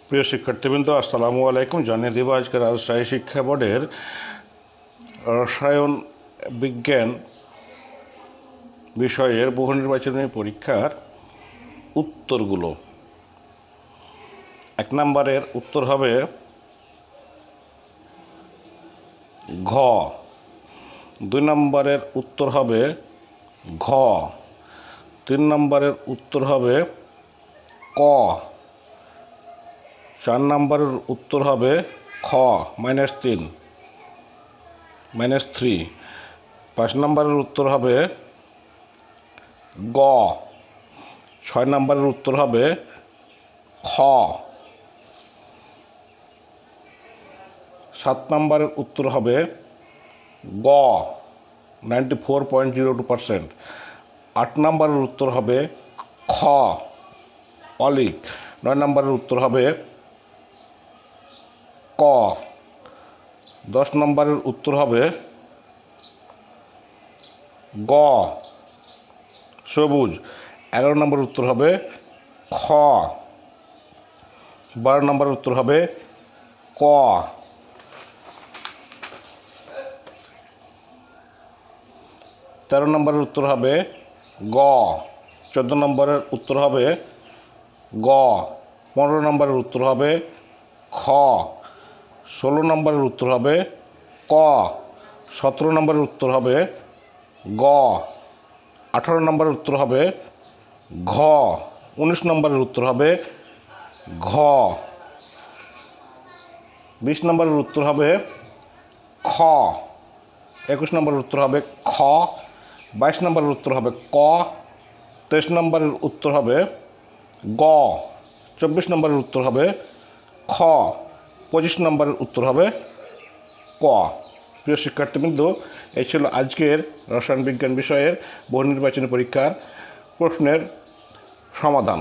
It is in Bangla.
প্রিয় শিক্ষার্থীবৃন্দ, আসসালামু আলাইকুম। জানিয়ে দেব আজকে রাজশাহী শিক্ষা বোর্ডের রসায়ন বিজ্ঞান বিষয়ের বহু নির্বাচনী পরীক্ষার উত্তরগুলো। 1 নম্বরের উত্তর হবে ঘ। 2 নম্বরের উত্তর হবে ঘ। 3 নম্বরের উত্তর হবে ক। 4 নম্বরের উত্তর হবে খ -3। 5 নম্বরের উত্তর হবে গ। 6 নম্বরের উত্তর হবে খ। 7 নম্বরের উত্তর হবে গ 94.02%। 8 নম্বরের উত্তর হবে খ অলিক। 9 নম্বরের উত্তর হবে ক। 10 নম্বরের উত্তর হবে গ সবুজ। 11 নম্বরের উত্তর হবে খ। 12 নম্বরের উত্তর হবে ক। 13 নম্বরের উত্তর হবে গ। 14 নম্বরের উত্তর হবে গ। 15 নম্বরের উত্তর হবে খ। 16 নম্বরের উত্তর হবে ক। 17 নম্বরের উত্তর হবে গ। 18 নম্বরের উত্তর হবে ঘ। 19 নম্বরের উত্তর হবে ঘ। 20 নম্বরের উত্তর হবে খ। 21 নম্বরের উত্তর হবে খ। 22 নম্বরের উত্তর হবে ক। 23 নম্বরের উত্তর হবে গ। 24 নম্বরের উত্তর হবে খ। 25 নম্বরের উত্তর হবে ক। প্রিয় শিক্ষার্থীবৃন্দ, এই ছিল আজকের রসায়ন বিজ্ঞান বিষয়ের বহু নির্বাচনী পরীক্ষার প্রশ্নের সমাধান।